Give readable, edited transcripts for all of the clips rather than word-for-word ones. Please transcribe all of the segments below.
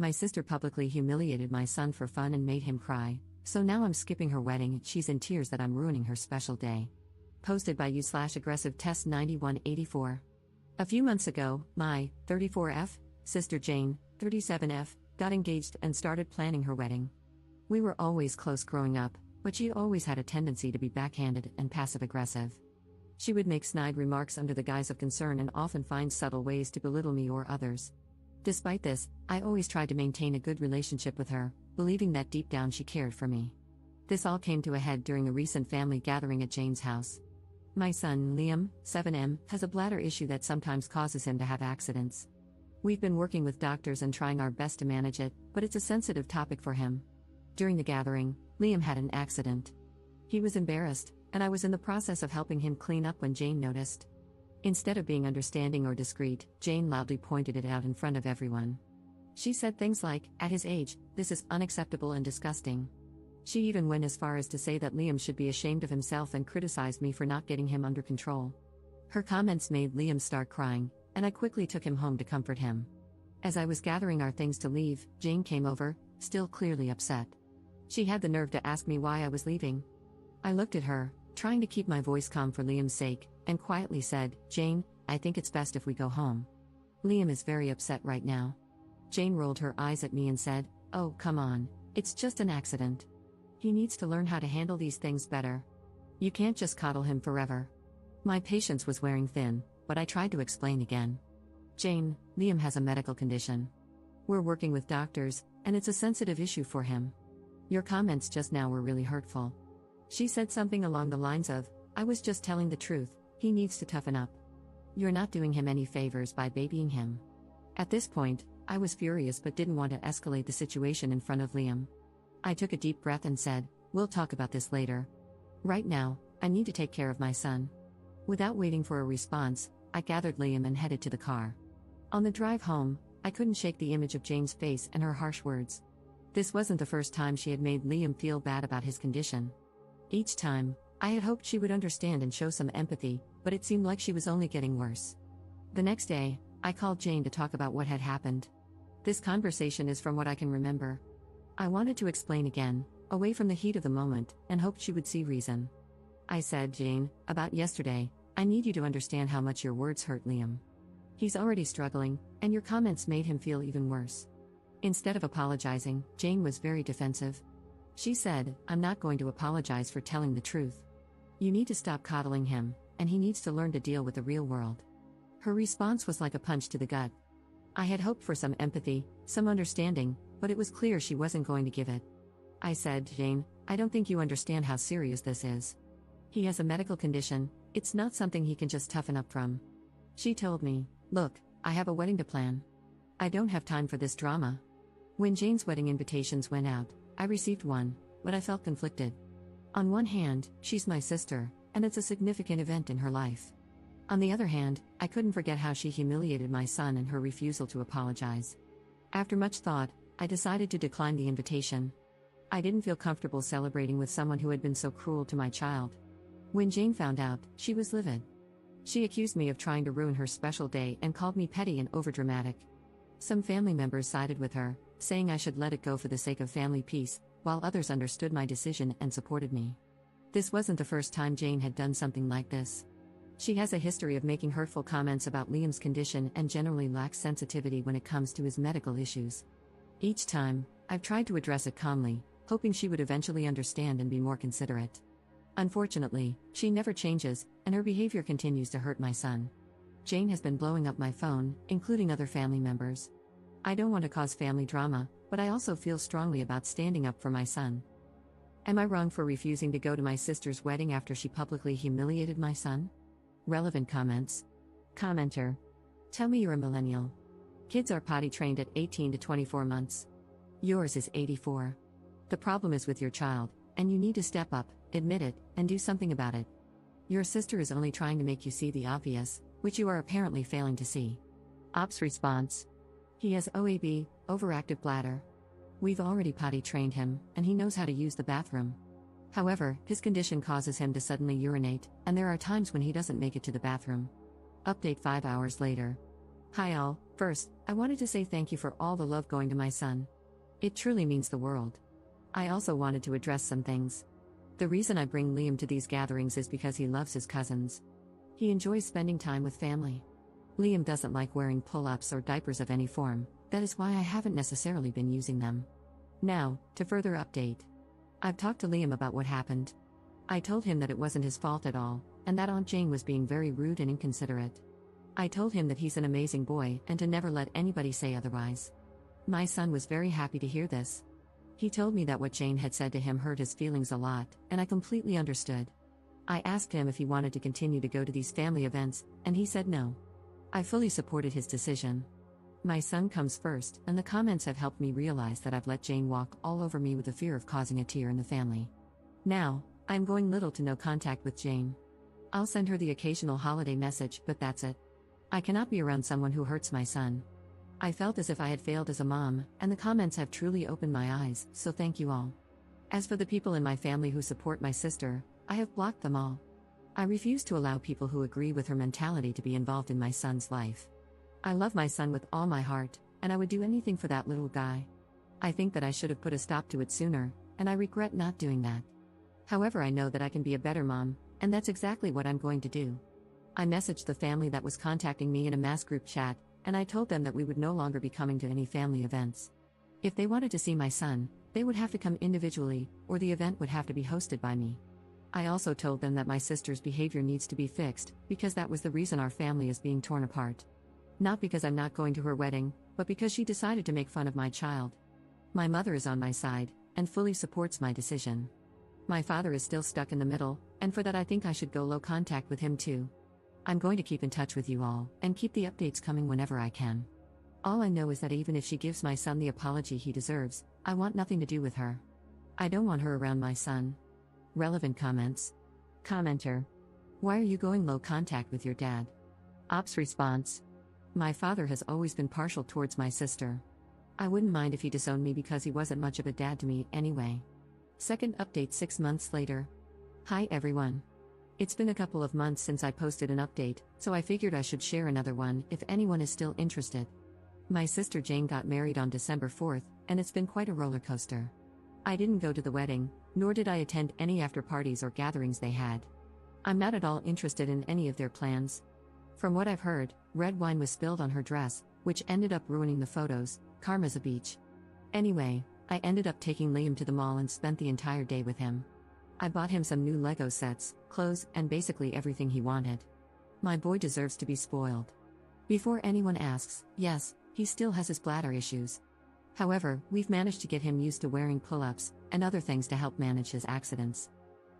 My sister publicly humiliated my son for fun and made him cry, so now I'm skipping her wedding. She's in tears that I'm ruining her special day. Posted by you/aggressive test 9184. A few months ago, my 34F sister Jane, 37F, got engaged and started planning her wedding. We were always close growing up, but she always had a tendency to be backhanded and passive-aggressive. She would make snide remarks under the guise of concern and often find subtle ways to belittle me or others. Despite this, I always tried to maintain a good relationship with her, believing that deep down she cared for me. This all came to a head during a recent family gathering at Jane's house. My son, Liam, 7M, has a bladder issue that sometimes causes him to have accidents. We've been working with doctors and trying our best to manage it, but it's a sensitive topic for him. During the gathering, Liam had an accident. He was embarrassed, and I was in the process of helping him clean up when Jane noticed. Instead of being understanding or discreet, Jane loudly pointed it out in front of everyone. She said things like, "At his age, this is unacceptable and disgusting." She even went as far as to say that Liam should be ashamed of himself and criticized me for not getting him under control. Her comments made Liam start crying, and I quickly took him home to comfort him. As I was gathering our things to leave, Jane came over, still clearly upset. She had the nerve to ask me why I was leaving. I looked at her, trying to keep my voice calm for Liam's sake, and quietly said, "Jane, I think it's best if we go home. Liam is very upset right now." Jane rolled her eyes at me and said, "Oh, come on, it's just an accident. He needs to learn how to handle these things better. You can't just coddle him forever." My patience was wearing thin, but I tried to explain again. "Jane, Liam has a medical condition. We're working with doctors, and it's a sensitive issue for him. Your comments just now were really hurtful." She said something along the lines of, "I was just telling the truth, he needs to toughen up. You're not doing him any favors by babying him." At this point, I was furious but didn't want to escalate the situation in front of Liam. I took a deep breath and said, "We'll talk about this later. Right now, I need to take care of my son." Without waiting for a response, I gathered Liam and headed to the car. On the drive home, I couldn't shake the image of Jane's face and her harsh words. This wasn't the first time she had made Liam feel bad about his condition. Each time, I had hoped she would understand and show some empathy, but it seemed like she was only getting worse. The next day, I called Jane to talk about what had happened. This conversation is from what I can remember. I wanted to explain again, away from the heat of the moment, and hoped she would see reason. I said, "Jane, about yesterday, I need you to understand how much your words hurt Liam. He's already struggling, and your comments made him feel even worse." Instead of apologizing, Jane was very defensive. She said, "I'm not going to apologize for telling the truth. You need to stop coddling him, and he needs to learn to deal with the real world." Her response was like a punch to the gut. I had hoped for some empathy, some understanding, but it was clear she wasn't going to give it. I said, "Jane, I don't think you understand how serious this is. He has a medical condition, it's not something he can just toughen up from." She told me, "Look, I have a wedding to plan. I don't have time for this drama." When Jane's wedding invitations went out, I received one, but I felt conflicted. On one hand, she's my sister, and it's a significant event in her life. On the other hand, I couldn't forget how she humiliated my son and her refusal to apologize. After much thought, I decided to decline the invitation. I didn't feel comfortable celebrating with someone who had been so cruel to my child. When Jane found out, she was livid. She accused me of trying to ruin her special day and called me petty and overdramatic. Some family members sided with her, saying I should let it go for the sake of family peace, while others understood my decision and supported me. This wasn't the first time Jane had done something like this. She has a history of making hurtful comments about Liam's condition and generally lacks sensitivity when it comes to his medical issues. Each time, I've tried to address it calmly, hoping she would eventually understand and be more considerate. Unfortunately, she never changes, and her behavior continues to hurt my son. Jane has been blowing up my phone, including other family members. I don't want to cause family drama, but I also feel strongly about standing up for my son. Am I wrong for refusing to go to my sister's wedding after she publicly humiliated my son? Relevant comments. Commenter. Tell me you're a millennial. Kids are potty trained at 18 to 24 months. Yours is 84. The problem is with your child, and you need to step up, admit it, and do something about it. Your sister is only trying to make you see the obvious, which you are apparently failing to see. Ops response. He has OAB, overactive bladder. We've already potty trained him, and he knows how to use the bathroom. However, his condition causes him to suddenly urinate, and there are times when he doesn't make it to the bathroom. Update 5 hours later. Hi all, First, I wanted to say thank you for all the love going to my son. It truly means the world. I also wanted to address some things. The reason I bring Liam to these gatherings is because he loves his cousins. He enjoys spending time with family. Liam doesn't like wearing pull-ups or diapers of any form, that is why I haven't necessarily been using them. Now, to further update. I've talked to Liam about what happened. I told him that it wasn't his fault at all, and that Aunt Jane was being very rude and inconsiderate. I told him that he's an amazing boy and to never let anybody say otherwise. My son was very happy to hear this. He told me that what Jane had said to him hurt his feelings a lot, and I completely understood. I asked him if he wanted to continue to go to these family events, and he said no. I fully supported his decision. My son comes first, and the comments have helped me realize that I've let Jane walk all over me with the fear of causing a tear in the family. Now, I'm going little to no contact with Jane. I'll send her the occasional holiday message, but that's it. I cannot be around someone who hurts my son. I felt as if I had failed as a mom, and the comments have truly opened my eyes, so thank you all. As for the people in my family who support my sister, I have blocked them all. I refuse to allow people who agree with her mentality to be involved in my son's life. I love my son with all my heart, and I would do anything for that little guy. I think that I should have put a stop to it sooner, and I regret not doing that. However, I know that I can be a better mom, and that's exactly what I'm going to do. I messaged the family that was contacting me in a mass group chat, and I told them that we would no longer be coming to any family events. If they wanted to see my son, they would have to come individually, or the event would have to be hosted by me. I also told them that my sister's behavior needs to be fixed, because that was the reason our family is being torn apart. Not because I'm not going to her wedding, but because she decided to make fun of my child. My mother is on my side, and fully supports my decision. My father is still stuck in the middle, and for that I think I should go low contact with him too. I'm going to keep in touch with you all, and keep the updates coming whenever I can. All I know is that even if she gives my son the apology he deserves, I want nothing to do with her. I don't want her around my son. Relevant comments. Commenter. Why are you going low contact with your dad? Ops response. My father has always been partial towards my sister. I wouldn't mind if he disowned me because he wasn't much of a dad to me anyway. Second update 6 months later. Hi everyone. It's been a couple of months since I posted an update, so I figured I should share another one if anyone is still interested. My sister Jane got married on December 4th, and it's been quite a roller coaster. I didn't go to the wedding, nor did I attend any after parties or gatherings they had. I'm not at all interested in any of their plans. From what I've heard, red wine was spilled on her dress, which ended up ruining the photos. Karma's a beach. Anyway, I ended up taking Liam to the mall and spent the entire day with him. I bought him some new Lego sets, clothes, and basically everything he wanted. My boy deserves to be spoiled. Before anyone asks, yes, he still has his bladder issues. However, we've managed to get him used to wearing pull-ups and other things to help manage his accidents.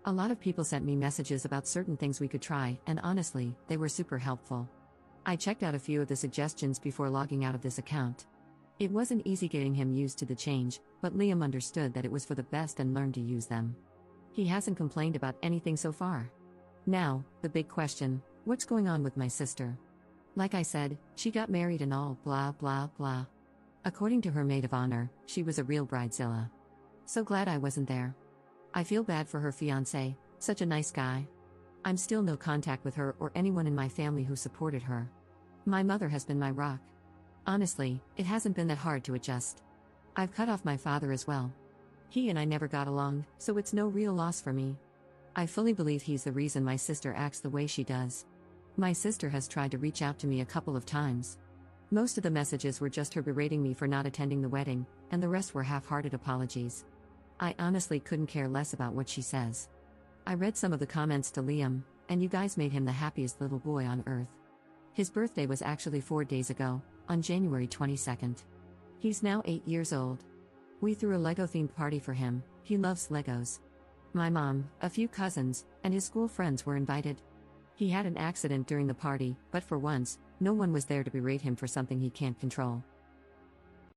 A lot of people sent me messages about certain things we could try, and honestly, they were super helpful. I checked out a few of the suggestions before logging out of this account. It wasn't easy getting him used to the change, but Liam understood that it was for the best and learned to use them. He hasn't complained about anything so far. Now, the big question, what's going on with my sister? Like I said, she got married and all blah blah blah. According to her maid of honor, she was a real bridezilla. So glad I wasn't there. I feel bad for her fiancé, such a nice guy. I'm still no contact with her or anyone in my family who supported her. My mother has been my rock. Honestly, it hasn't been that hard to adjust. I've cut off my father as well. He and I never got along, so it's no real loss for me. I fully believe he's the reason my sister acts the way she does. My sister has tried to reach out to me a couple of times. Most of the messages were just her berating me for not attending the wedding, and the rest were half-hearted apologies. I honestly couldn't care less about what she says. I read some of the comments to Liam, and you guys made him the happiest little boy on earth. His birthday was actually 4 days ago, on January 22nd. He's now 8 years old. We threw a Lego-themed party for him. He loves Legos. My mom, a few cousins, and his school friends were invited. He had an accident during the party, but for once, no one was there to berate him for something he can't control.